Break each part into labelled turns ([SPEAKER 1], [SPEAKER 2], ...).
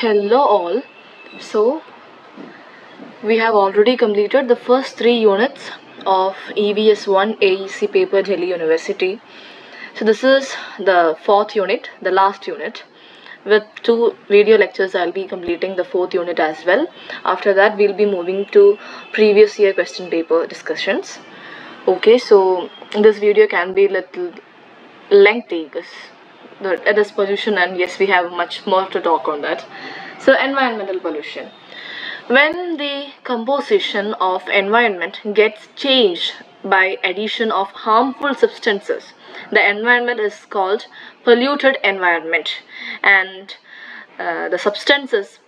[SPEAKER 1] Hello all. So we have already completed the first 3 units of EVS 1 AEC paper Delhi University. So this is the 4th unit, the last unit. With 2 video lectures I'll be completing the 4th unit as well. After that we'll be moving to previous year question paper discussions. Okay, so this video can be little lengthy because it is pollution, and yes, we have much more to talk on that. So environmental pollution. When the composition of environment gets changed by addition of harmful substances, the environment is called polluted environment, and the substances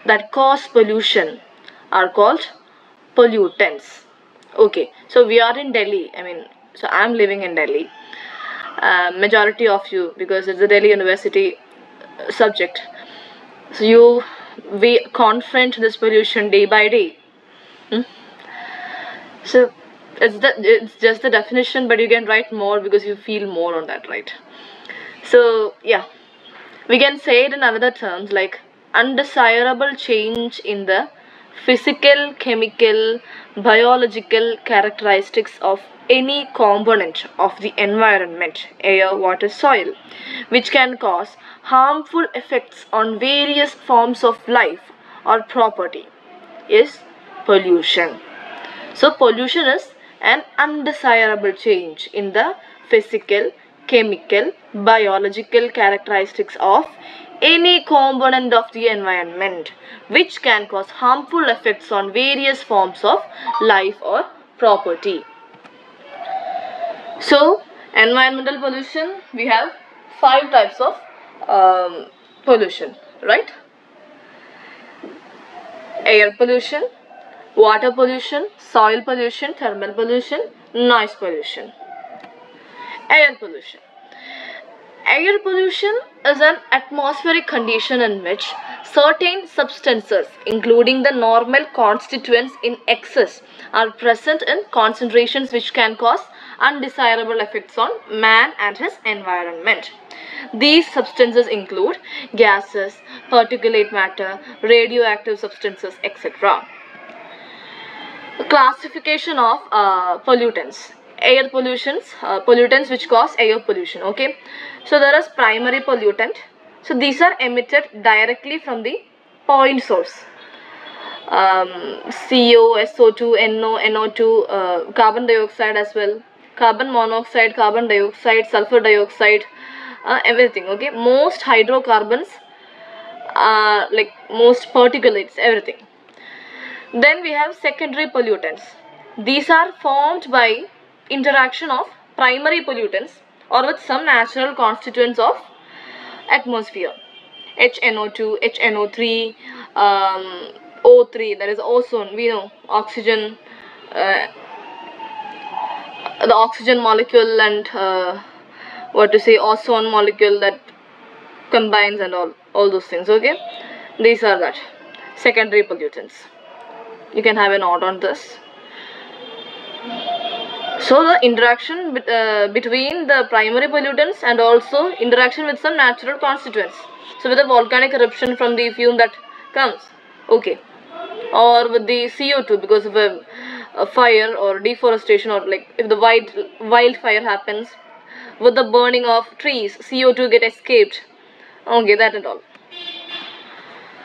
[SPEAKER 1] that cause pollution are called pollutants. Okay, so we are in Delhi. So I'm living in Delhi. Majority of you, because it's a Delhi University subject, so we confront this pollution day by day. So it's just the definition, but you can write more because you feel more on that, right? So yeah, we can say it in other terms like undesirable change in the physical, chemical, biological characteristics of any component of the environment, air, water, soil, which can cause harmful effects on various forms of life or property, is pollution. So pollution is an undesirable change in the physical, chemical, biological characteristics of any component of the environment which can cause harmful effects on various forms of life or property. So environmental pollution, we have 5 types of pollution, right? Air pollution, water pollution, soil pollution, thermal pollution, noise pollution. Air pollution. Air pollution is an atmospheric condition in which certain substances, including the normal constituents in excess, are present in concentrations which can cause undesirable effects on man and his environment. These substances include gases, particulate matter, radioactive substances, etc. Classification of pollutants. Air pollutants which cause air pollution. Okay, so there is primary pollutant. So these are emitted directly from the point source. CO, SO2, NO, NO2, carbon dioxide as well, carbon monoxide, carbon dioxide, sulfur dioxide, everything. Okay, most hydrocarbons, like most particulates, everything. Then we have secondary pollutants. These are formed by interaction of primary pollutants or with some natural constituents of atmosphere. HNO2, HNO3, O3, that is ozone, we know, oxygen, the oxygen molecule, and ozone molecule that combines, and all those things. Okay, these are that secondary pollutants. You can have a note on this. So the interaction between the primary pollutants and also interaction with some natural constituents. So with the volcanic eruption from the fume that comes, okay, or with the CO2 because of a fire or deforestation, or like if the wildfire happens, with the burning of trees, CO2 get escaped. Okay, that and all.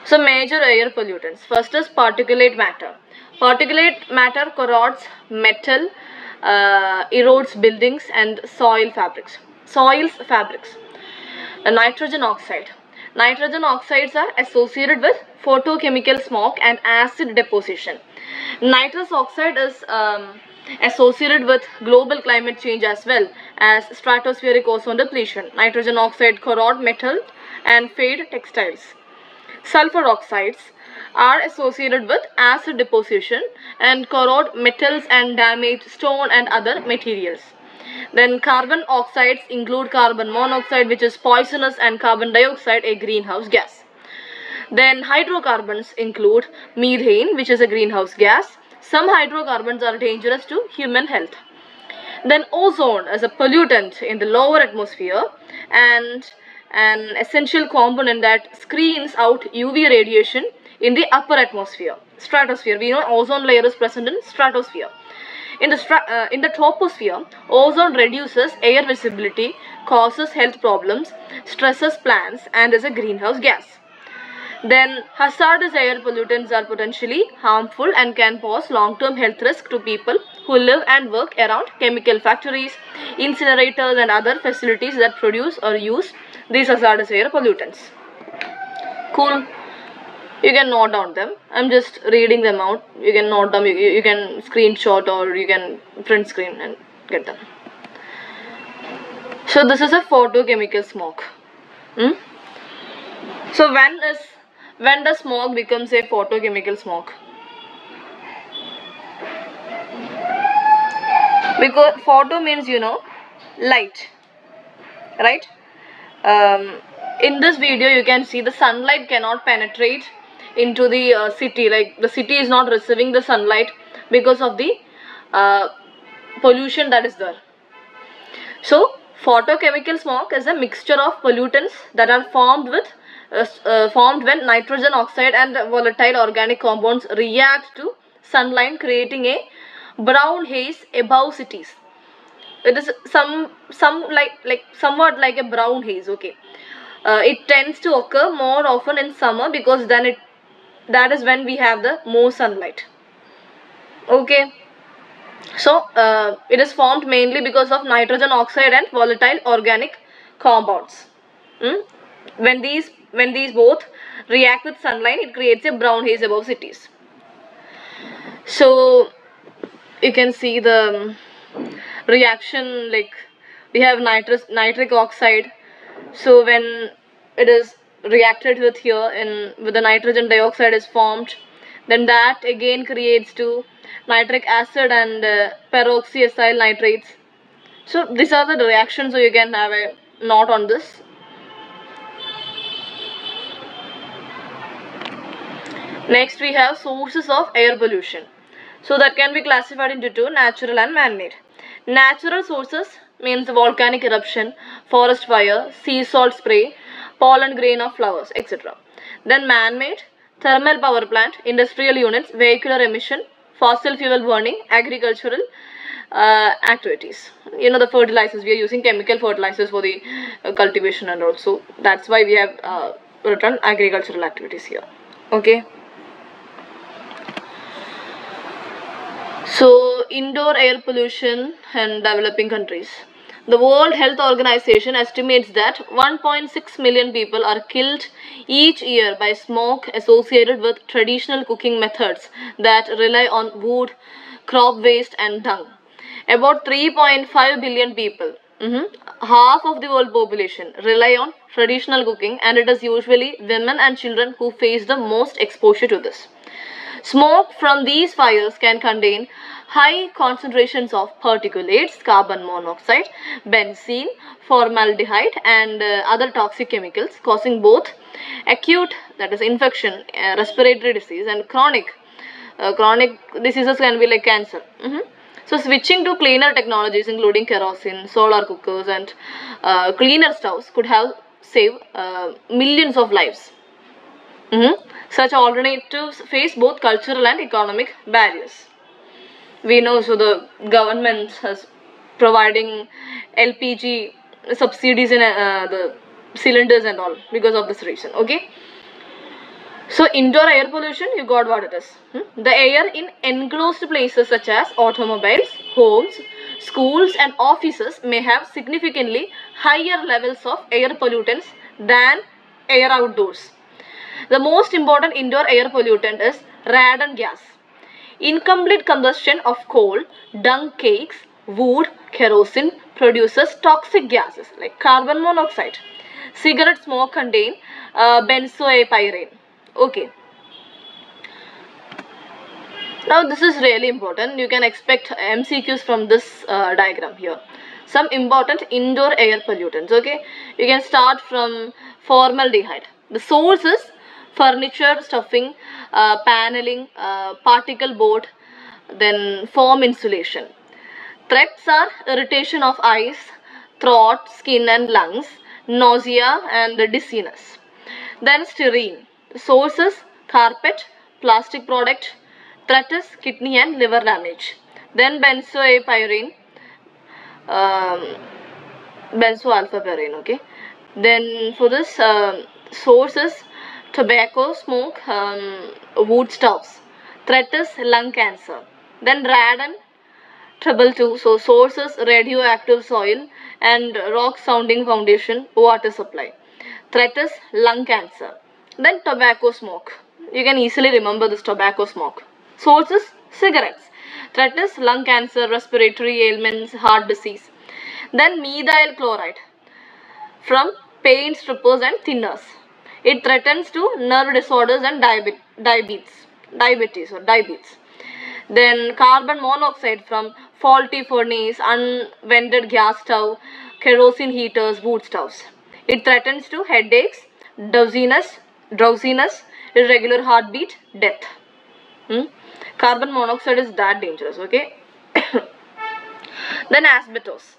[SPEAKER 1] So major air pollutants. First is particulate matter. Particulate matter corrodes metal, erodes buildings and soils fabrics. Nitrogen oxide. Nitrogen oxides are associated with photochemical smoke and acid deposition. Nitrous oxide is associated with global climate change as well as stratospheric ozone depletion. Nitrogen oxide corrode metal and fade textiles. Sulfur oxides are associated with acid deposition and corrode metals and damage stone and other materials. Then carbon oxides include carbon monoxide, which is poisonous, and carbon dioxide, a greenhouse gas. Then hydrocarbons include methane, which is a greenhouse gas. Some hydrocarbons are dangerous to human health. Then ozone is a pollutant in the lower atmosphere, and an essential component that screens out UV radiation in the upper atmosphere, stratosphere. We know ozone layer is present in stratosphere. In the troposphere, ozone reduces air visibility, causes health problems, stresses plants, and is a greenhouse gas. Then hazardous air pollutants are potentially harmful and can pose long-term health risk to people who live and work around chemical factories, incinerators, and other facilities that produce or use these hazardous air pollutants. Cool. You can note down them. I'm just reading them out. You can note them. You can screenshot or you can print screen and get them. So this is a photochemical smoke. So when the smoke becomes a photochemical smoke? Because photo means, you know, light, right? In this video you can see the sunlight cannot penetrate into the city. Like the city is not receiving the sunlight because of the pollution that is there. So photochemical smoke is a mixture of pollutants that are formed when nitrogen oxide and volatile organic compounds react to sunlight, creating a brown haze above cities. It is somewhat like a brown haze. Okay, it tends to occur more often in summer because that is when we have the more sunlight. Okay, so it is formed mainly because of nitrogen oxide and volatile organic compounds. When these both react with sunlight, it creates a brown haze above cities. So you can see the reaction, like we have nitric oxide. So when it is reacted with here with the nitrogen dioxide is formed, then that again creates to nitric acid and peroxyacyl nitrates. So these are the reactions, so you can have a note on this. Next we have sources of air pollution. So that can be classified into two, natural and man-made. Natural sources means volcanic eruption, forest fire, sea salt spray, pollen grain of flowers, etc. Then man-made, thermal power plant, industrial units, vehicular emission, fossil fuel burning, agricultural activities. You know, the fertilizers, we are using chemical fertilizers for the cultivation, and also that's why we have written agricultural activities here. Okay. So indoor air pollution in developing countries. The World Health Organization estimates that 1.6 million people are killed each year by smoke associated with traditional cooking methods that rely on wood, crop waste and dung. About 3.5 billion people, half of the world population, rely on traditional cooking, and it is usually women and children who face the most exposure to this. Smoke from these fires can contain high concentrations of particulates, carbon monoxide, benzene, formaldehyde and other toxic chemicals, causing both acute, that is infection, respiratory disease, and chronic diseases can be like cancer. So switching to cleaner technologies including kerosene, solar cookers and cleaner stoves could have saved millions of lives. Such alternatives face both cultural and economic barriers. We know, so the government has providing LPG subsidies in the cylinders and all because of this reason. Okay. So indoor air pollution, you got what it is. The air in enclosed places such as automobiles, homes, schools and offices may have significantly higher levels of air pollutants than air outdoors. The most important indoor air pollutant is radon gas. Incomplete combustion of coal, dung cakes, wood, kerosene produces toxic gases like carbon monoxide. Cigarette smoke contain benzoapyrene. Okay. Now this is really important. You can expect MCQs from this diagram here. Some important indoor air pollutants. Okay. You can start from formaldehyde. The source is furniture stuffing, paneling, particle board, then foam insulation. Threats are irritation of eyes, throat, skin and lungs, nausea and dizziness. Then styrene. Sources: carpet, plastic product. Threat is kidney and liver damage. Then benzoapyrene, um, benzoalphaparine. Okay. Then for this, sources: tobacco smoke, wood stoves. Threat is lung cancer. Then radon, trouble too. So sources: radioactive soil and rock sounding foundation water supply. Threat is lung cancer. Then tobacco smoke. You can easily remember this tobacco smoke. Sources: cigarettes. Threat is lung cancer, respiratory ailments, heart disease. Then methyl chloride from paint strippers and thinners. It threatens to nerve disorders and diabetes. Then carbon monoxide from faulty furnace, unvented gas stove, kerosene heaters, wood stoves. It threatens to headaches, drowsiness, irregular heartbeat, death. Carbon monoxide is that dangerous, okay? Then asbestos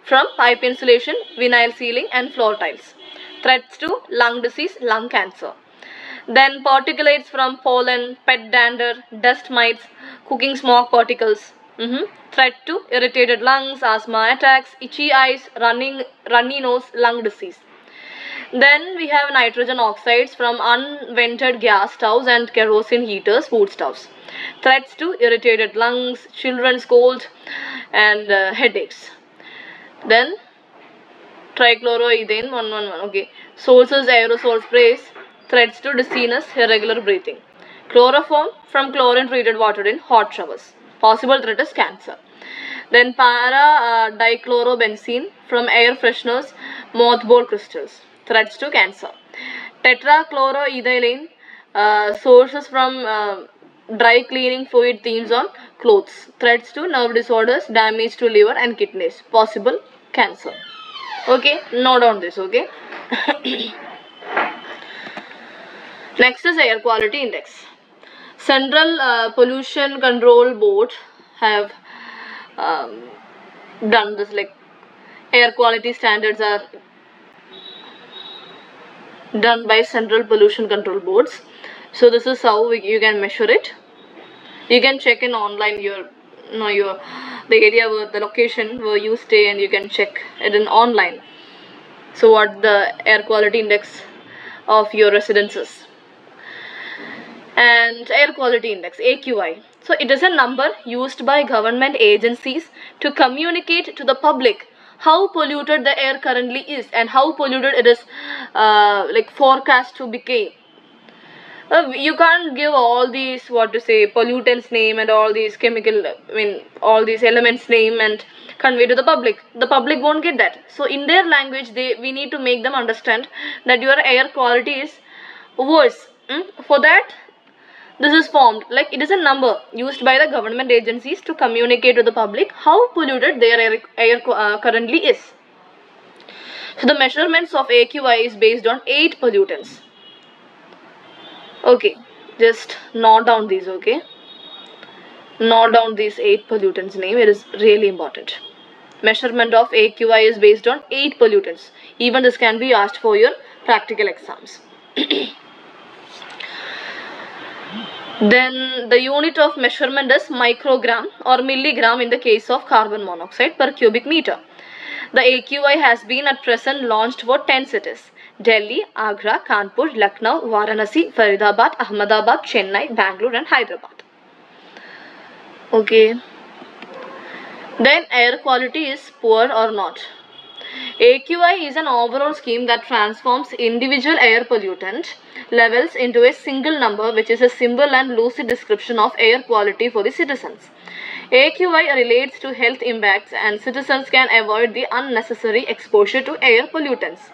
[SPEAKER 1] from pipe insulation, vinyl ceiling and floor tiles. Threats to lung disease, lung cancer. Then particulates from pollen, pet dander, dust mites, cooking smoke particles. Threat to irritated lungs, asthma attacks, itchy eyes, runny nose, lung disease. Then we have nitrogen oxides from unvented gas stoves and kerosene heaters, wood stoves. Threats to irritated lungs, children's cold and headaches. Then trichloroethane 111. Okay. Sources: aerosol sprays. Threats to dizziness, irregular breathing. Chloroform from chlorine treated water in hot showers. Possible threat is cancer. Then para dichlorobenzene from air fresheners, mothball crystals. Threats to cancer. Tetrachloroethylene, sources from dry cleaning fluid themes on clothes. Threats to nerve disorders, damage to liver and kidneys. Possible cancer. Okay, note down this. Okay. Next is air quality index. Central Pollution Control Board have done this, like air quality standards are done by Central Pollution Control Boards. So this is how you can measure it. You can check in online the area where the location where you stay, and you can check it in online. So what the air quality index of your residence is. And air quality index, AQI. So it is a number used by government agencies to communicate to the public how polluted the air currently is and how polluted it is forecast to become. You can't give all these pollutants name and all these all these elements name and convey to the public. The public won't get that. So in their language, we need to make them understand that your air quality is worse. For that, this is formed, like it is a number used by the government agencies to communicate to the public how polluted their air currently is. So the measurements of AQI is based on 8 pollutants. Okay, just note down these. Okay, note down these 8 pollutants name. It is really important. Measurement of AQI is based on 8 pollutants. Even this can be asked for your practical exams. Then the unit of measurement is microgram or milligram in the case of carbon monoxide per cubic meter. The AQI has been at present launched for 10 cities: Delhi, Agra, Kanpur, Lucknow, Varanasi, Faridabad, Ahmedabad, Chennai, Bangalore and Hyderabad. Okay. Then air quality is poor or not. AQI is an overall scheme that transforms individual air pollutant levels into a single number, which is a simple and lucid description of air quality for the citizens. AQI relates to health impacts, and citizens can avoid the unnecessary exposure to air pollutants.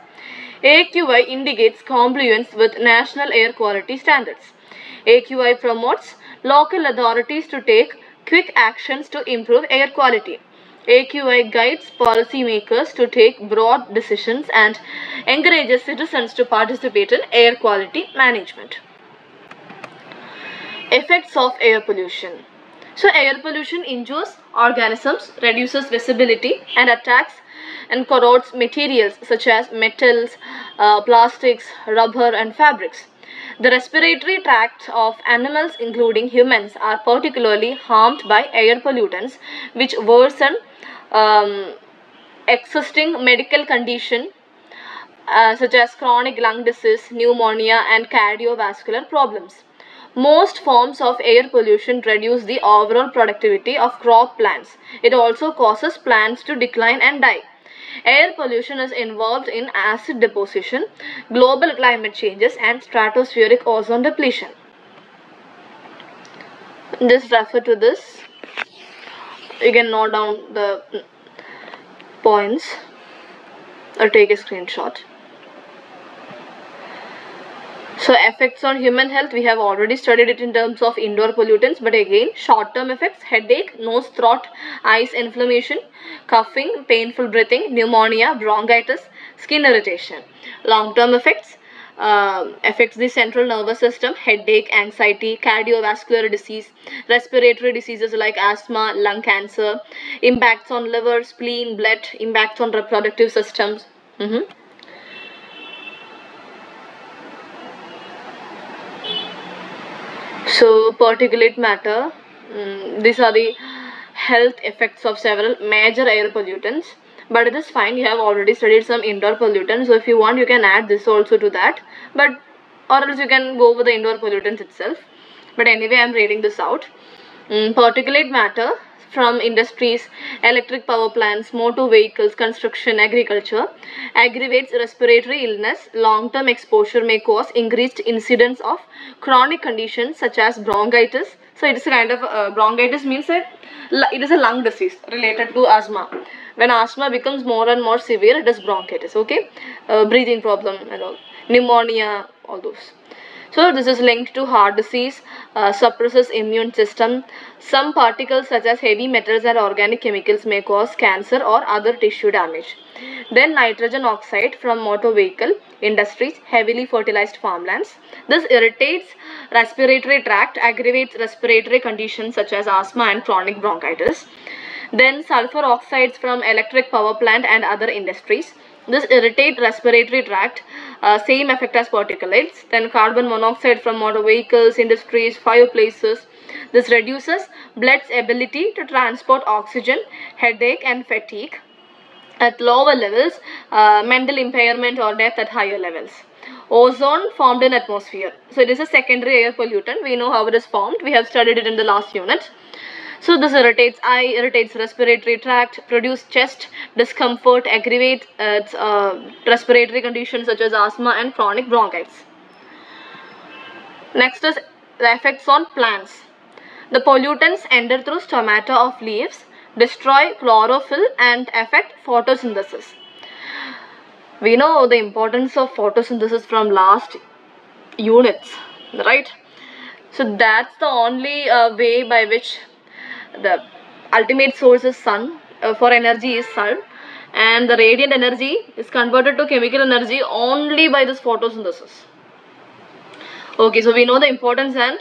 [SPEAKER 1] AQI indicates compliance with national air quality standards. AQI promotes local authorities to take quick actions to improve air quality. AQI guides policymakers to take broad decisions and encourages citizens to participate in air quality management. Effects of air pollution. So air pollution injures organisms, reduces visibility and attacks and corrodes materials such as metals, plastics, rubber and fabrics. The respiratory tract of animals, including humans, are particularly harmed by air pollutants, which worsen existing medical condition such as chronic lung disease, pneumonia, and cardiovascular problems. Most forms of air pollution reduce the overall productivity of crop plants. It also causes plants to decline and die. Air pollution is involved in acid deposition, global climate changes, and stratospheric ozone depletion. Just refer to this. You can note down the points or take a screenshot. So effects on human health, we have already studied it in terms of indoor pollutants, but again short-term effects: headache, nose, throat, eyes inflammation, coughing, painful breathing, pneumonia, bronchitis, skin irritation. Long-term effects affects the central nervous system: headache, anxiety, cardiovascular disease, respiratory diseases like asthma, lung cancer, impacts on liver, spleen, blood, impacts on reproductive systems. So particulate matter, these are the health effects of several major air pollutants, but it is fine, you have already studied some indoor pollutants, so if you want you can add this also to that, but or else you can go with the indoor pollutants itself. But anyway, I am reading this out. Particulate matter from industries, electric power plants, motor vehicles, construction, agriculture aggravates respiratory illness. Long-term exposure may cause increased incidence of chronic conditions such as bronchitis. So it is a kind of bronchitis means that it is a lung disease related to asthma. When asthma becomes more and more severe, it is bronchitis. Okay, breathing problem and all, pneumonia, all those. So this is linked to heart disease, suppresses immune system. Some particles such as heavy metals and organic chemicals may cause cancer or other tissue damage. Then nitrogen oxide from motor vehicle industries, heavily fertilized farmlands. This irritates respiratory tract, aggravates respiratory conditions such as asthma and chronic bronchitis. Then sulfur oxides from electric power plant and other industries. This irritates respiratory tract, same effect as particulates. Then carbon monoxide from motor vehicles, industries, fireplaces. This reduces blood's ability to transport oxygen, headache and fatigue at lower levels, mental impairment or death at higher levels. Ozone formed in atmosphere. So it is a secondary air pollutant. We know how it is formed. We have studied it in the last unit. So this irritates eye, irritates respiratory tract, produces chest discomfort, aggravates respiratory conditions such as asthma and chronic bronchitis. Next is the effects on plants. The pollutants enter through stomata of leaves, destroy chlorophyll and affect photosynthesis. We know the importance of photosynthesis from last units, right? So that's the only way by which the ultimate source is sun, for energy is sun, and the radiant energy is converted to chemical energy only by this photosynthesis. Okay, so we know the importance, and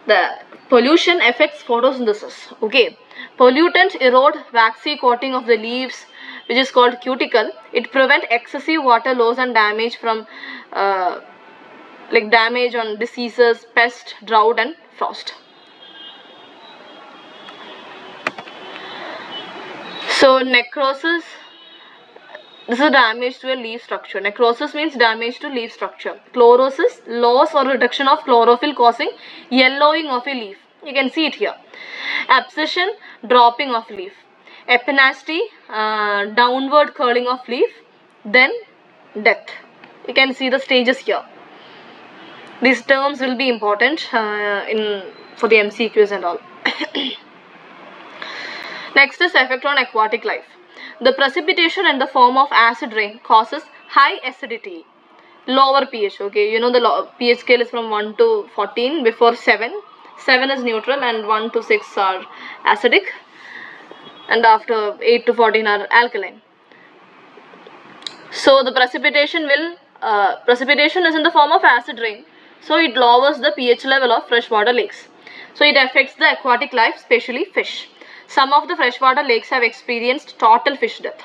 [SPEAKER 1] the pollution affects photosynthesis. Okay, pollutants erode waxy coating of the leaves, which is called cuticle. It prevents excessive water loss and damage from like damage on diseases, pest, drought and frost. So necrosis, this is damage to a leaf structure. Necrosis means damage to leaf structure. Chlorosis, loss or reduction of chlorophyll causing yellowing of a leaf. You can see it here. Abscission, dropping of leaf. Epinasty, downward curling of leaf. Then death. You can see the stages here. These terms will be important for the MCQs and all. Next is effect on aquatic life. The precipitation in the form of acid rain causes high acidity, lower pH. Okay, you know the pH scale is from 1 to 14. Before 7 is neutral and 1 to 6 are acidic, and after 8 to 14 are alkaline. So the precipitation is in the form of acid rain, so it lowers the pH level of freshwater lakes. So it affects the aquatic life, especially fish. Some of the freshwater lakes have experienced total fish death.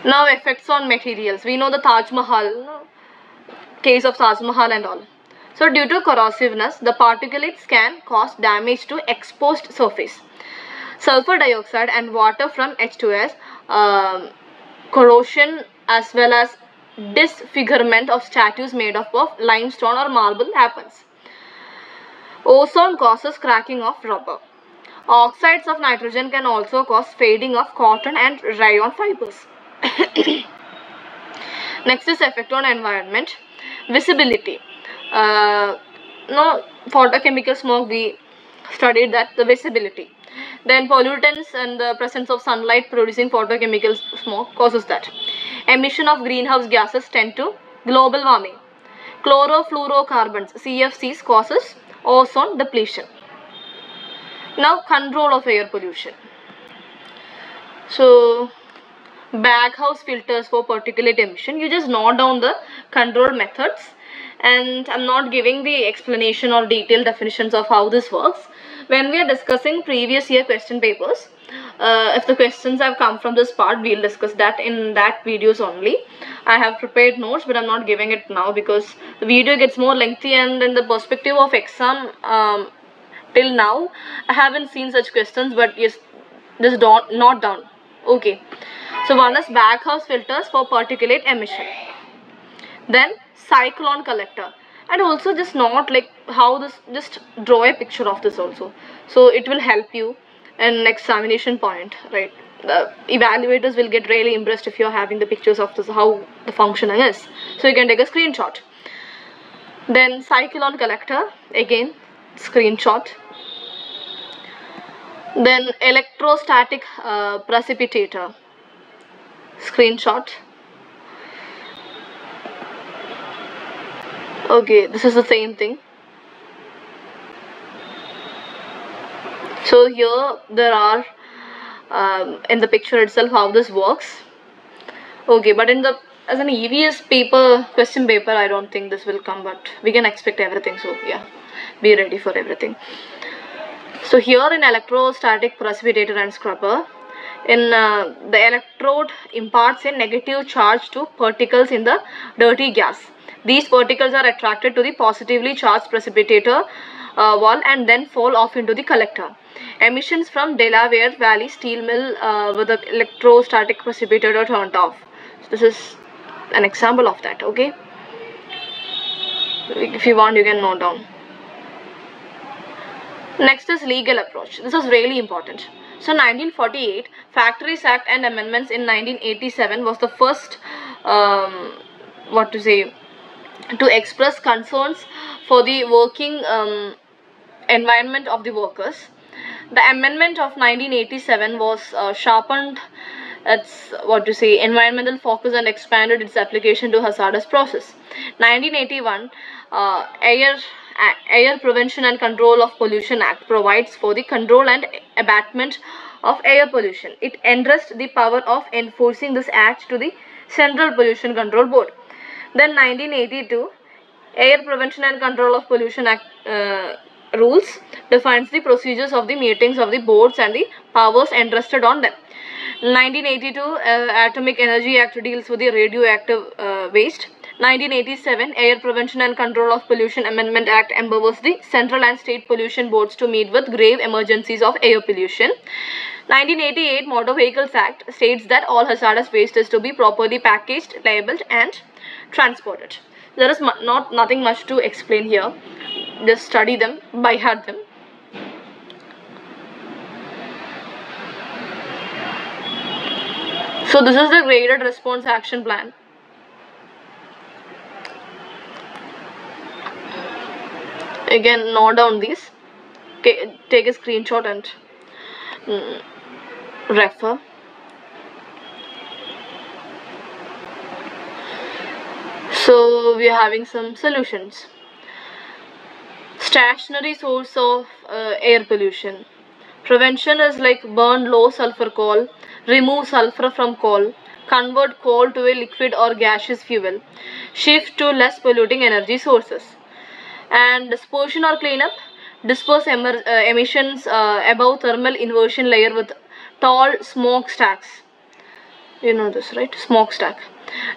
[SPEAKER 1] Now effects on materials. We know the Taj Mahal, case of Taj Mahal and all. So due to corrosiveness, the particulates can cause damage to exposed surface. Sulfur dioxide and water from H2S, corrosion as well as disfigurement of statues made up of limestone or marble happens. Ozone causes cracking of rubber. Oxides of nitrogen can also cause fading of cotton and rayon fibers. Next is effect on environment. Visibility. No photochemical smoke, we studied that, the visibility. Then pollutants and the presence of sunlight producing photochemical smoke causes that. Emission of greenhouse gases tend to global warming. Chlorofluorocarbons, CFCs, causes ozone depletion. Now control of air pollution. So baghouse filters for particulate emission. You just note down the control methods, and I'm not giving the explanation or detailed definitions of how this works. When we are discussing previous year question papers, if the questions have come from this part, we'll discuss that in that videos only. I have prepared notes, but I'm not giving it now because the video gets more lengthy, and in the perspective of exam, till now I haven't seen such questions, but yes, just note down. Okay, so one is baghouse filters for particulate emission, then cyclone collector, and also just not like how this, just draw a picture of this also, so it will help you in examination point, right? The evaluators will get really impressed if you're having the pictures of this, how the functioning is, so you can take a screenshot. Then cyclone collector, again screenshot. Then electrostatic precipitator, screenshot. Okay, this is the same thing. So here there are in the picture itself how this works. Okay, but in the as an EVS paper, question paper, I don't think this will come, but we can expect everything, so yeah, be ready for everything. So here in electrostatic precipitator and scrubber, in the electrode imparts a negative charge to particles in the dirty gas. These particles are attracted to the positively charged precipitator wall and then fall off into the collector. Emissions from Delaware Valley steel mill with the electrostatic precipitator turned off. So this is an example of that. Okay, if you want, you can note down. Next is legal approach. This is really important. So 1948 Factories Act and amendments in 1987 was the first to express concerns for the working environment of the workers. The amendment of 1987 was sharpened its environmental focus and expanded its application to hazardous process. 1981 Air Prevention and Control of Pollution Act provides for the control and abatement of air pollution. It entrusted the power of enforcing this act to the Central Pollution Control Board. Then 1982 Air Prevention and Control of Pollution Act rules defines the procedures of the meetings of the boards and the powers entrusted on them. 1982 Atomic Energy Act deals with the radioactive waste. 1987 Air Prevention and Control of Pollution Amendment Act empowers the central and state pollution boards to meet with grave emergencies of air pollution. 1988 Motor Vehicles Act states that all hazardous waste is to be properly packaged, labeled and transported. There is nothing much to explain here. Just study them, by heart them. So this is the graded response action plan. Again, note down these. Okay, take a screenshot and refer. So we are having some solutions. Stationary source of air pollution. Prevention is like burn low sulfur coal, remove sulfur from coal, convert coal to a liquid or gaseous fuel, shift to less polluting energy sources. And dispersion or cleanup, disperse emissions above thermal inversion layer with tall smokestacks. You know this, right? Smokestack.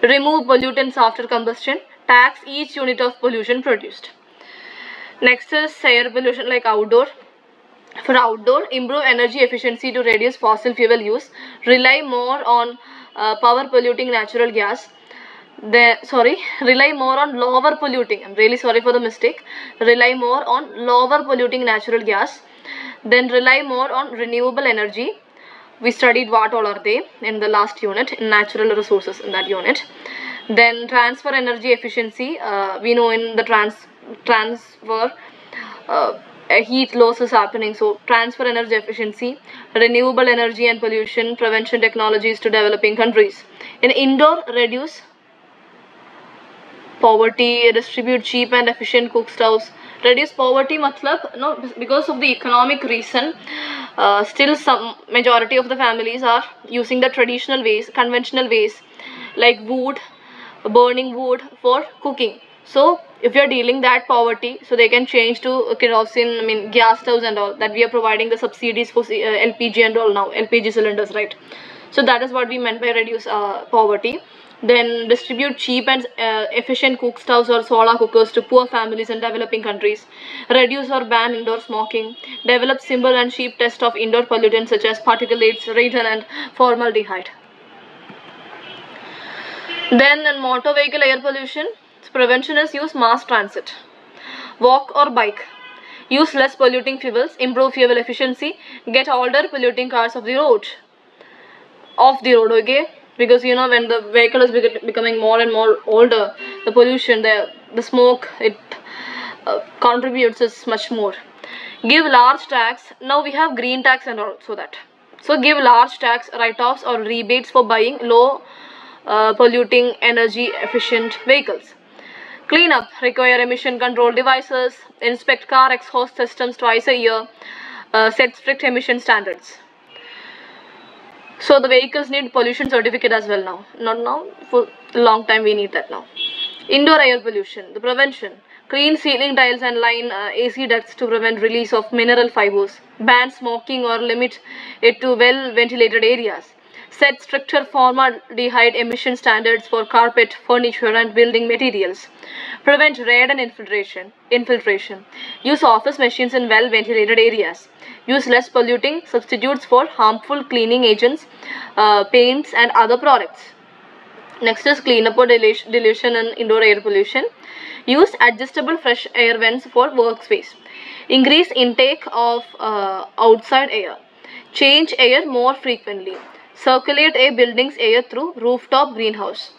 [SPEAKER 1] Remove pollutants after combustion. Tax each unit of pollution produced. Next is air pollution, like outdoor. For outdoor, improve energy efficiency to reduce fossil fuel use. Rely more on power polluting natural gas. Rely more on lower polluting. I'm really sorry for the mistake. Rely more on lower polluting natural gas. Then rely more on renewable energy. We studied what all are they in the last unit, in natural resources in that unit. Then transfer energy efficiency. We know in the transfer heat loss is happening, so transfer energy efficiency, renewable energy and pollution prevention technologies to developing countries. In indoor, reduce poverty, distribute cheap and efficient cook stoves. Reduce poverty matlab, no, because of the economic reason, still some majority of the families are using the traditional ways, conventional ways, like wood, burning wood for cooking. So if you're dealing that poverty, so they can change to kerosene, I mean gas stoves and all, that we are providing the subsidies for LPG and all now, LPG cylinders, right? So that is what we meant by reduce poverty. Then distribute cheap and efficient cook stoves or solar cookers to poor families in developing countries. Reduce or ban indoor smoking. Develop simple and cheap test of indoor pollutants such as particulates, radon and formaldehyde. Then in motor vehicle air pollution, prevention is use mass transit, walk or bike, use less polluting fuels, improve fuel efficiency, get older polluting cars off the road, okay? Because you know, when the vehicle is becoming more and more older, the pollution, the smoke it contributes is much more. Give large tax. Now we have green tax and also that. So give large tax write-offs or rebates for buying low polluting energy efficient vehicles. Clean up, require emission control devices, inspect car exhaust systems twice a year, set strict emission standards. So the vehicles need pollution certificate as well now. Not now, for a long time we need that now. Indoor air pollution, the prevention. Clean ceiling tiles and line AC ducts to prevent release of mineral fibers. Ban smoking or limit it to well ventilated areas. Set stricter formaldehyde emission standards for carpet, furniture and building materials. Prevent radon infiltration. Use office machines in well ventilated areas. Use less polluting substitutes for harmful cleaning agents, paints and other products. Next is cleanup or dilution and indoor air pollution. Use adjustable fresh air vents for workspace. Increase intake of outside air. Change air more frequently. Circulate a building's air through rooftop greenhouse.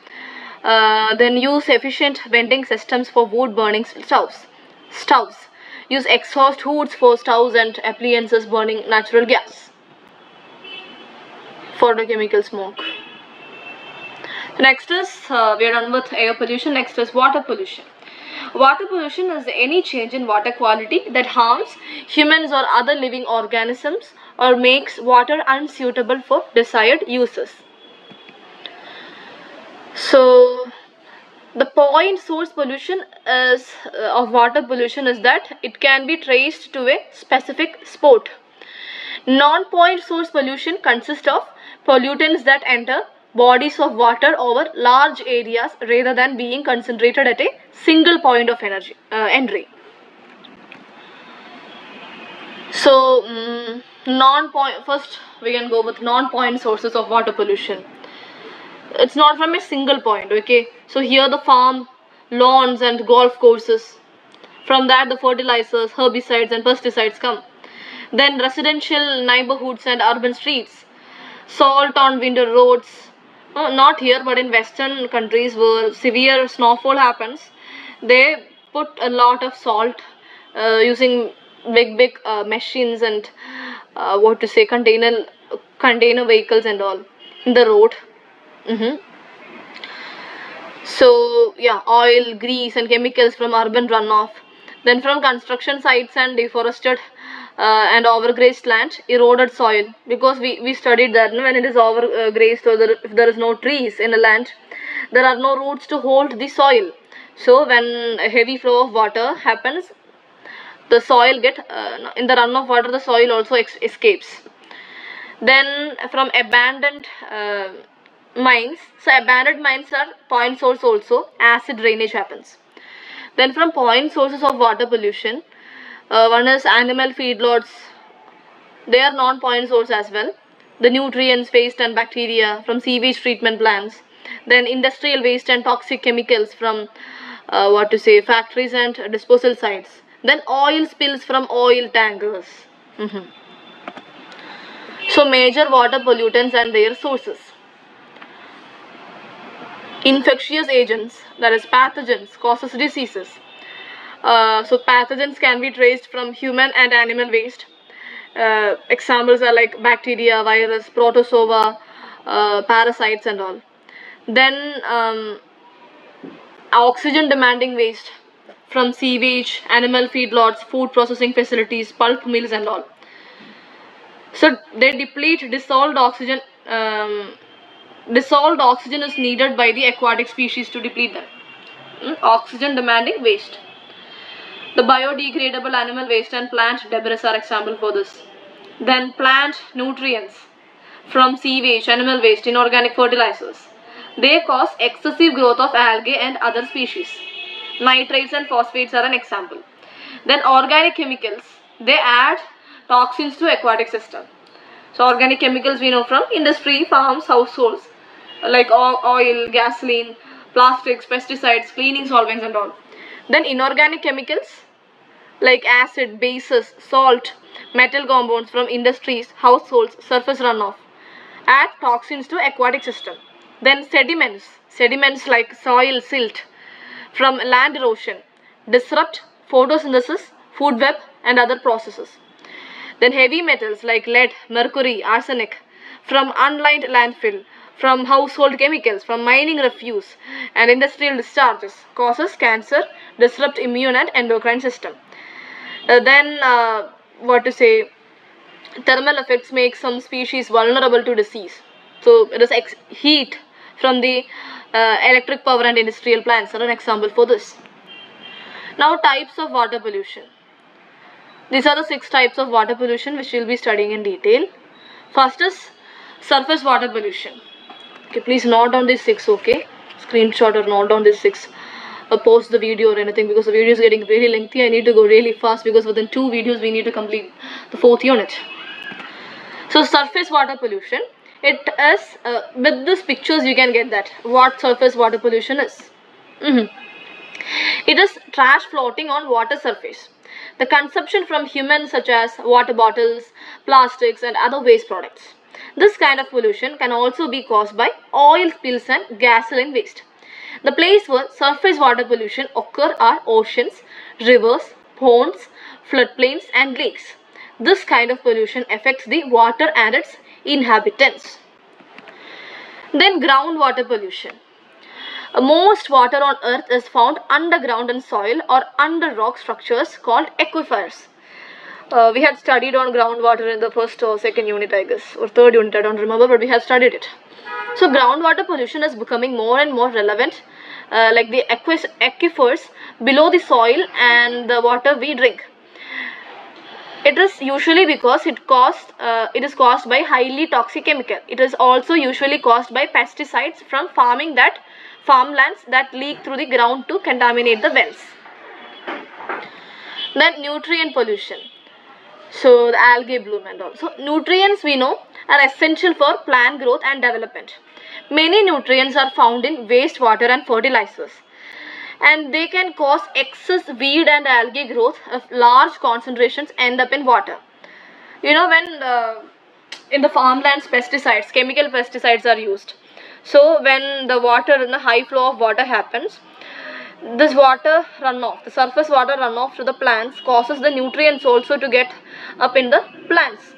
[SPEAKER 1] Then use efficient venting systems for wood burning Stoves. Use exhaust hoods for stoves and appliances burning natural gas. Photochemical smoke. Next is, we are done with air pollution. Next is water pollution. Water pollution is any change in water quality that harms humans or other living organisms or makes water unsuitable for desired uses. So the point source pollution is of water pollution is that it can be traced to a specific spot. Non-point source pollution consists of pollutants that enter bodies of water over large areas rather than being concentrated at a single point of entry. So first we can go with non-point sources of water pollution. It's not from a single point, okay? So here the farm, lawns and golf courses. From that the fertilizers, herbicides and pesticides come. Then residential neighborhoods and urban streets. Salt on winter roads. Not here, but in western countries where severe snowfall happens, they put a lot of salt using big machines and container vehicles and all in the road. So yeah, oil, grease and chemicals from urban runoff. Then from construction sites and deforested and overgrazed land, eroded soil, because we studied that when it is overgrazed or if there is no trees in a land, there are no roots to hold the soil. So when a heavy flow of water happens, the soil in the run of water the soil also escapes. Then from abandoned mines, so abandoned mines are point source also, acid drainage happens. Then from point sources of water pollution, one is animal feedlots, they are non-point source as well. The nutrients, waste and bacteria from sewage treatment plants. Then industrial waste and toxic chemicals from factories and disposal sites. Then oil spills from oil tankers. So major water pollutants and their sources. Infectious agents, that is pathogens, causes diseases. So pathogens can be traced from human and animal waste. Examples are like bacteria, virus, protozoa, parasites and all. Then oxygen demanding waste from sewage, animal feedlots, food processing facilities, pulp mills and all. So they deplete dissolved oxygen. Dissolved oxygen is needed by the aquatic species to deplete them. Oxygen demanding waste. The biodegradable animal waste and plant debris are example for this. Then plant nutrients from sewage, animal waste, inorganic fertilizers. They cause excessive growth of algae and other species. Nitrates and phosphates are an example. Then organic chemicals, they add toxins to aquatic system. So organic chemicals we know from industry, farms, households, like oil, gasoline, plastics, pesticides, cleaning solvents and all. Then inorganic chemicals like acid, bases, salt, metal compounds from industries, households, surface runoff add toxins to aquatic system. Then sediments like soil silt from land erosion disrupt photosynthesis, food web and other processes. Then heavy metals like lead, mercury, arsenic from unlined landfill, from household chemicals, from mining refuse and industrial discharges causes cancer, disrupt immune and endocrine system. Thermal effects make some species vulnerable to disease. So it is heat from the electric power and industrial plants are an example for this. Now types of water pollution. These are the 6 types of water pollution which we will be studying in detail. First is surface water pollution. Okay, please note down these 6, okay? Screenshot or note down these 6. Post the video or anything because the video is getting really lengthy. I need to go really fast because within 2 videos we need to complete the 4th unit. So surface water pollution, it is with these pictures you can get that what surface water pollution is. It is trash floating on water surface. The consumption from humans such as water bottles, plastics and other waste products. This kind of pollution can also be caused by oil spills and gasoline waste. The place where surface water pollution occur are oceans, rivers, ponds, floodplains and lakes. This kind of pollution affects the water and its inhabitants. Then groundwater pollution. Most water on earth is found underground in soil or under rock structures called aquifers. We had studied on groundwater in the first or second unit, I guess, or third unit, I don't remember, but we have studied it. So groundwater pollution is becoming more and more relevant, like the aquifers below the soil and the water we drink. It is usually because it is caused by highly toxic chemical. It is also usually caused by pesticides from farmlands that leak through the ground to contaminate the wells. Then nutrient pollution. So the algae bloom and all. So nutrients we know are essential for plant growth and development. Many nutrients are found in wastewater and fertilizers, and they can cause excess weed and algae growth if large concentrations end up in water. You know, when in the farmlands chemical pesticides are used. So when the high flow of water happens, this water runoff, the surface water runoff to the plants causes the nutrients also to get up in the plants.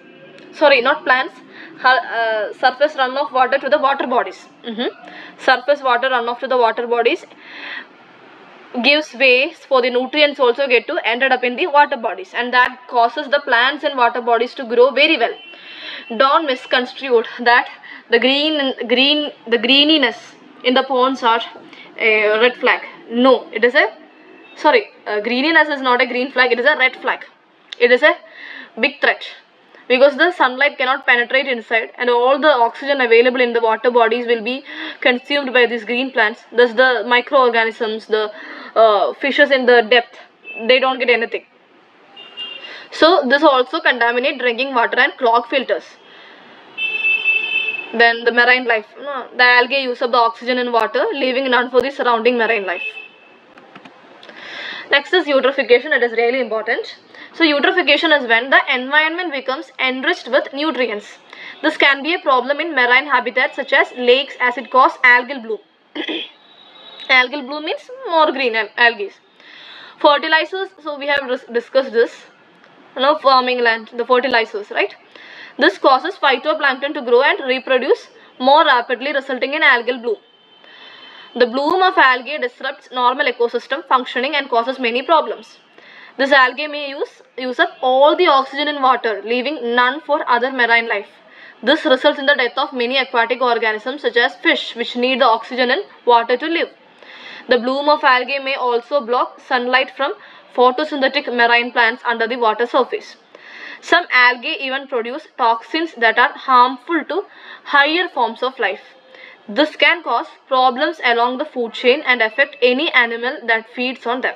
[SPEAKER 1] Sorry, not plants. Surface runoff water to the water bodies. Surface water runoff to the water bodies gives ways for the nutrients also get to ended up in the water bodies, and that causes the plants and water bodies to grow very well. Don't misconstrue that the greeniness in the ponds are a red flag. No, it is greeniness is not a green flag, it is a red flag. It is a big threat. because the sunlight cannot penetrate inside, and all the oxygen available in the water bodies will be consumed by these green plants. Thus the microorganisms, the fishes in the depth, they don't get anything. So this also contaminate drinking water and clog filters. Then the marine life, the algae use up the oxygen in water, leaving none for the surrounding marine life. Next is eutrophication. It is really important. So eutrophication is when the environment becomes enriched with nutrients. This can be a problem in marine habitats such as lakes, as it causes algal bloom. Algal bloom means more green algae. Fertilizers, so we have discussed this. Farming land, the fertilizers, right? This causes phytoplankton to grow and reproduce more rapidly, resulting in algal bloom. The bloom of algae disrupts normal ecosystem functioning and causes many problems. This algae may use up all the oxygen in water, leaving none for other marine life. This results in the death of many aquatic organisms such as fish, which need the oxygen in water to live. The bloom of algae may also block sunlight from photosynthetic marine plants under the water surface. Some algae even produce toxins that are harmful to higher forms of life. This can cause problems along the food chain and affect any animal that feeds on them.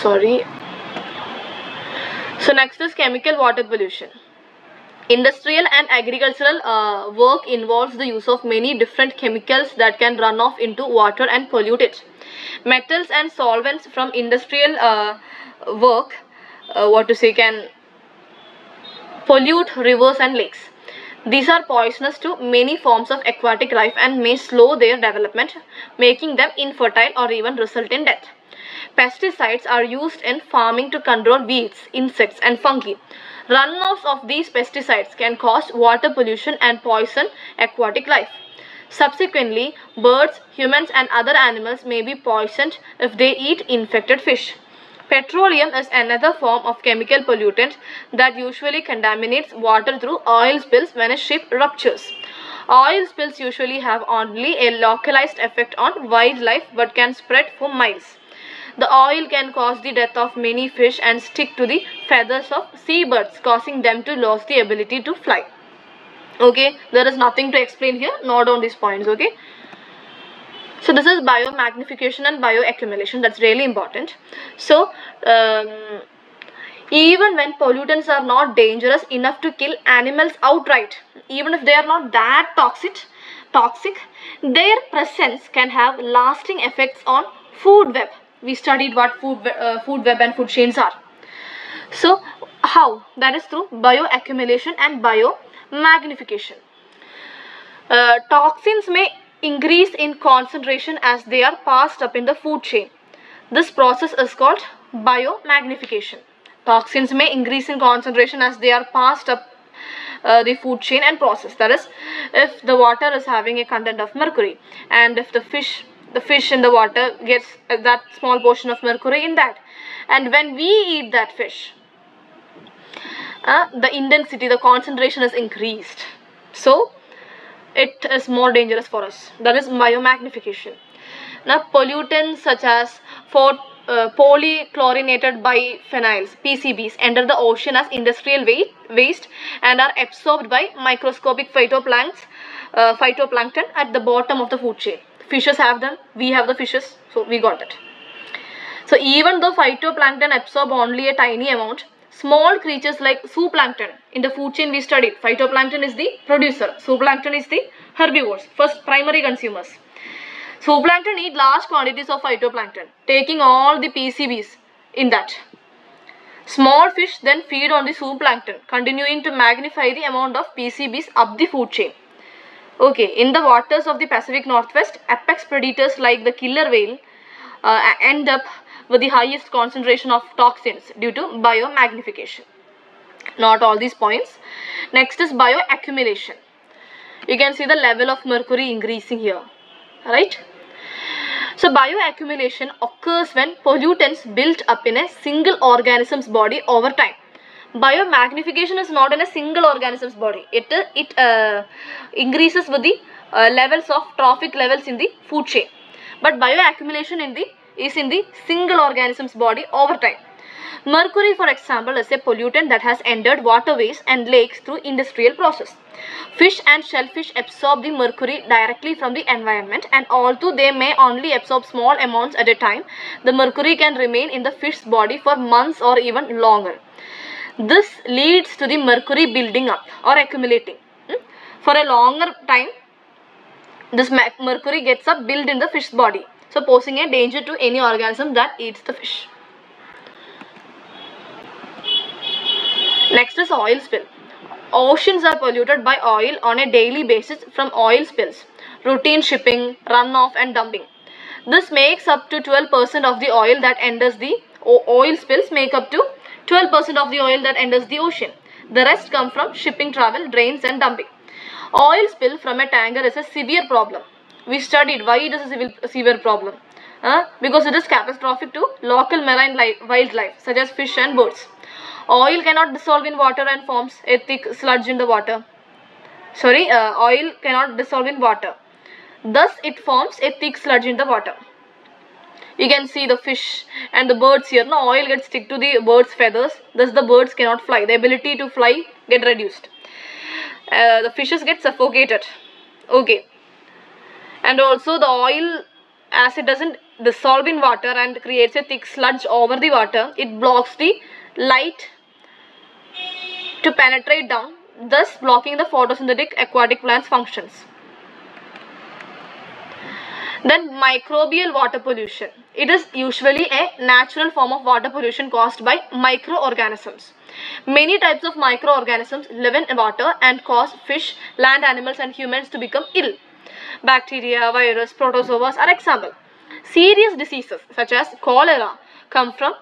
[SPEAKER 1] So next is chemical water pollution. Industrial and agricultural work involves the use of many different chemicals that can run off into water and pollute it. Metals and solvents from industrial work can pollute rivers and lakes. These are poisonous to many forms of aquatic life and may slow their development, making them infertile or even result in death. Pesticides are used in farming to control weeds, insects and fungi. Runoffs of these pesticides can cause water pollution and poison aquatic life. Subsequently, birds, humans and other animals may be poisoned if they eat infected fish. Petroleum is another form of chemical pollutant that usually contaminates water through oil spills when a ship ruptures. Oil spills usually have only a localized effect on wildlife but can spread for miles. The oil can cause the death of many fish and stick to the feathers of seabirds, causing them to lose the ability to fly. Okay, there is nothing to explain here, note on these points, okay. So this is biomagnification and bioaccumulation. That's really important. So even when pollutants are not dangerous enough to kill animals outright, even if they are not that toxic, their presence can have lasting effects on food web. We studied what food web and food chains are. So how? That is through bioaccumulation and biomagnification. Toxins may increase in concentration as they are passed up in the food chain. This process is called biomagnification. Toxins may increase in concentration as they are passed up the food chain and process. That is, if the water is having a content of mercury, and if the fish in the water gets that small portion of mercury in that, and when we eat that fish, the intensity, the concentration is increased, so it is more dangerous for us. That is biomagnification. Now pollutants such as polychlorinated biphenyls, PCBs, enter the ocean as industrial waste and are absorbed by microscopic phytoplankton at the bottom of the food chain. Fishes have them, we have the fishes, so we got it. So even though phytoplankton absorb only a tiny amount, small creatures like zooplankton, in the food chain we studied, phytoplankton is the producer, zooplankton is the herbivores, first primary consumers. Zooplankton eat large quantities of phytoplankton, taking all the PCBs in that. Small fish then feed on the zooplankton, continuing to magnify the amount of PCBs up the food chain. Okay, in the waters of the Pacific Northwest, apex predators like the killer whale end up with the highest concentration of toxins due to biomagnification. Not all these points. Next is bioaccumulation. You can see the level of mercury increasing here, right? So bioaccumulation occurs when pollutants build up in a single organism's body over time. Biomagnification is not in a single organism's body. It increases with the levels of trophic levels in the food chain. But bioaccumulation is in the single organism's body over time. Mercury, for example, is a pollutant that has entered waterways and lakes through industrial process. Fish and shellfish absorb the mercury directly from the environment, and although they may only absorb small amounts at a time, the mercury can remain in the fish's body for months or even longer. This leads to the mercury building up or accumulating. For a longer time, this mercury gets up built in the fish's body, so posing a danger to any organism that eats the fish. Next is oil spill. Oceans are polluted by oil on a daily basis from oil spills, routine shipping, runoff and dumping. This makes up to 12% of the oil that enters the oil spills make up to 12% of the oil that enters the ocean. The rest come from shipping travel, drains and dumping. Oil spill from a tanker is a severe problem. We studied why it is a severe problem. Because it is catastrophic to local marine wildlife such as fish and birds. Oil cannot dissolve in water and forms a thick sludge in the water. Oil cannot dissolve in water. Thus, it forms a thick sludge in the water. You can see the fish and the birds here. No, oil gets stick to the bird's feathers. Thus, the birds cannot fly. The ability to fly get reduced. The fishes get suffocated. Okay. And also the oil, as it doesn't dissolve in water and creates a thick sludge over the water, it blocks the light to penetrate down, thus blocking the photosynthetic aquatic plants' functions. Then microbial water pollution. It is usually a natural form of water pollution caused by microorganisms. Many types of microorganisms live in water and cause fish, land animals and humans to become ill. Bacteria, virus, protozoas are example. Serious diseases such as cholera come from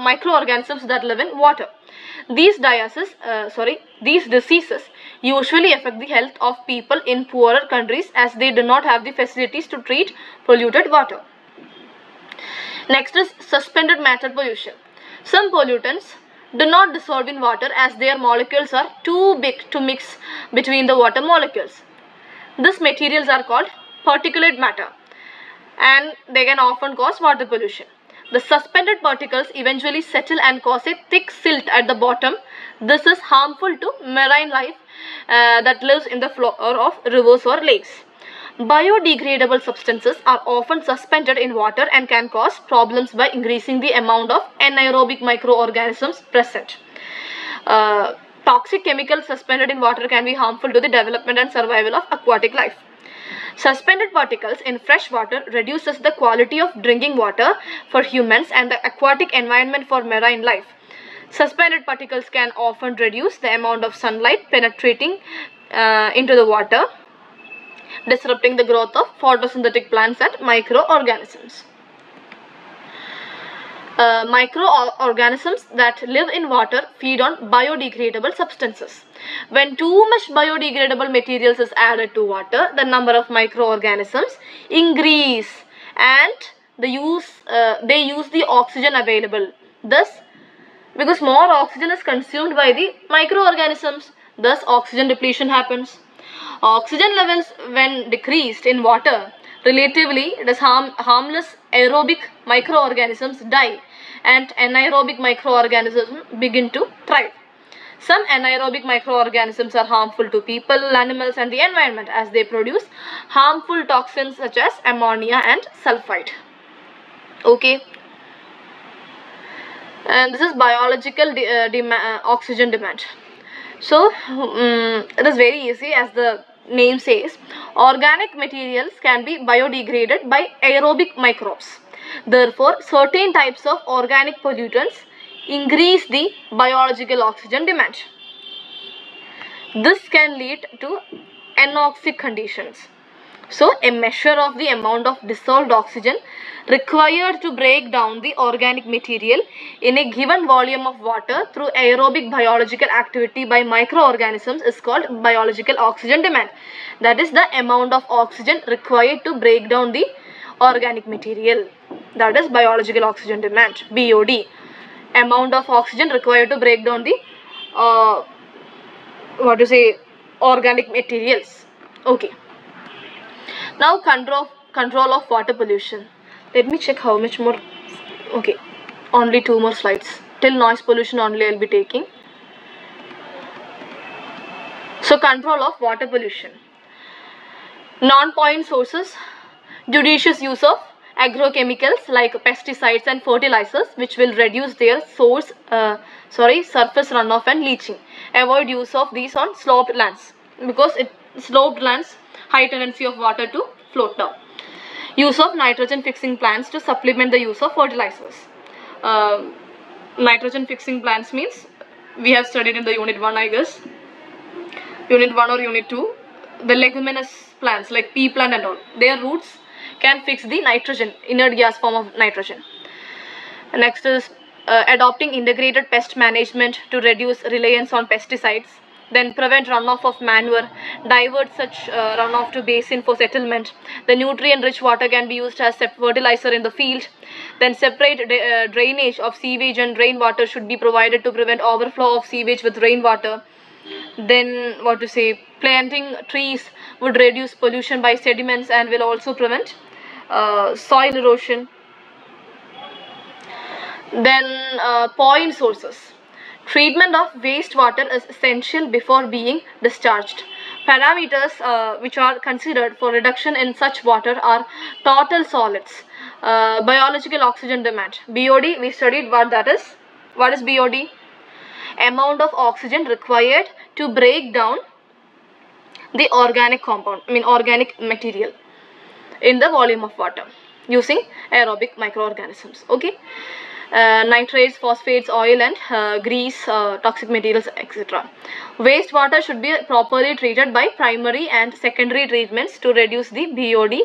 [SPEAKER 1] microorganisms that live in water. These diseases usually affect the health of people in poorer countries as they do not have the facilities to treat polluted water. Next is suspended matter pollution. Some pollutants do not dissolve in water as their molecules are too big to mix between the water molecules. These materials are called particulate matter and they can often cause water pollution. The suspended particles eventually settle and cause a thick silt at the bottom. This is harmful to marine life that lives in the floor of rivers or lakes. Biodegradable substances are often suspended in water and can cause problems by increasing the amount of anaerobic microorganisms present. Toxic chemicals suspended in water can be harmful to the development and survival of aquatic life. Suspended particles in fresh water reduces the quality of drinking water for humans and the aquatic environment for marine life. Suspended particles can often reduce the amount of sunlight penetrating into the water, disrupting the growth of photosynthetic plants and microorganisms. Microorganisms that live in water feed on biodegradable substances. When too much biodegradable materials is added to water, the number of microorganisms increase and they use the oxygen available. Thus, because more oxygen is consumed by the microorganisms, thus oxygen depletion happens. Oxygen levels when decreased in water, relatively it is harmless aerobic microorganisms die and anaerobic microorganisms begin to thrive. Some anaerobic microorganisms are harmful to people, animals and the environment as they produce harmful toxins such as ammonia and sulfide. Okay. And this is biological oxygen demand. So, it is very easy as the name says. Organic materials can be biodegraded by aerobic microbes. Therefore, certain types of organic pollutants increase the biological oxygen demand. This can lead to anoxic conditions. So, a measure of the amount of dissolved oxygen required to break down the organic material in a given volume of water through aerobic biological activity by microorganisms is called biological oxygen demand. That is the amount of oxygen required to break down the organic material. That is biological oxygen demand, BOD. Amount of oxygen required to break down the organic materials. Okay. Now control of water pollution. Let me check how much more. Okay. Only 2 more slides. Till noise pollution only I'll be taking. So control of water pollution. Non-point sources. Judicious use of agrochemicals like pesticides and fertilizers, which will reduce their surface runoff and leaching. Avoid use of these on sloped lands, because sloped lands high tendency of water to float down. Use of nitrogen fixing plants to supplement the use of fertilizers. Nitrogen fixing plants means we have studied in the unit 1, I guess. Unit 1 or unit 2. The leguminous plants like pea plant and all, their roots can fix the nitrogen, inert gas form of nitrogen. Next is adopting integrated pest management to reduce reliance on pesticides. Then prevent runoff of manure, divert such runoff to basin for settlement. The nutrient rich water can be used as fertilizer in the field. Then separate drainage of sewage and rainwater should be provided to prevent overflow of sewage with rainwater. Then planting trees would reduce pollution by sediments and will also prevent soil erosion. Then point sources. Treatment of wastewater is essential before being discharged. Parameters which are considered for reduction in such water are total solids, biological oxygen demand. BOD, we studied what that is. What is BOD? Amount of oxygen required to break down the organic material in the volume of water using aerobic microorganisms. Okay. Nitrates, phosphates, oil and grease, toxic materials, etc. Wastewater should be properly treated by primary and secondary treatments to reduce the BOD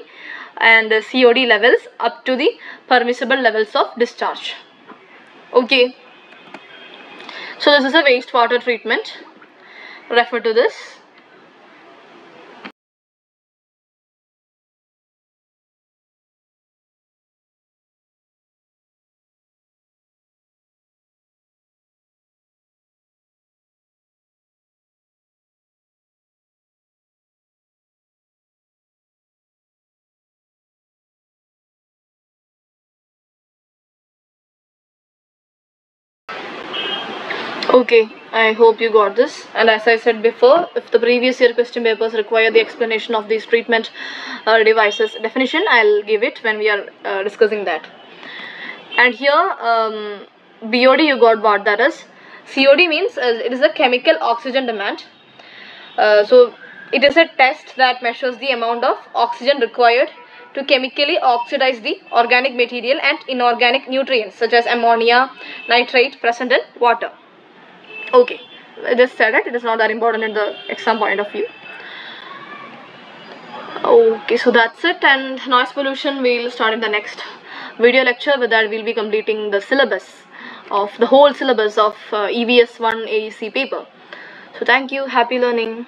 [SPEAKER 1] and the COD levels up to the permissible levels of discharge. Okay. So this is a wastewater treatment. Refer to this. Okay, I hope you got this. And as I said before, if the previous year question papers require the explanation of these treatment devices definition, I'll give it when we are discussing that. And here BOD, you got what that is. COD means it is a chemical oxygen demand. So it is a test that measures the amount of oxygen required to chemically oxidize the organic material and inorganic nutrients such as ammonia, nitrate present in water. Okay, I just said it is not that important in the exam point of view. Okay, so that's it, and noise pollution we'll start in the next video lecture. With that, we'll be completing the syllabus of the whole syllabus of EVS 1 AEC paper. So thank you, happy learning.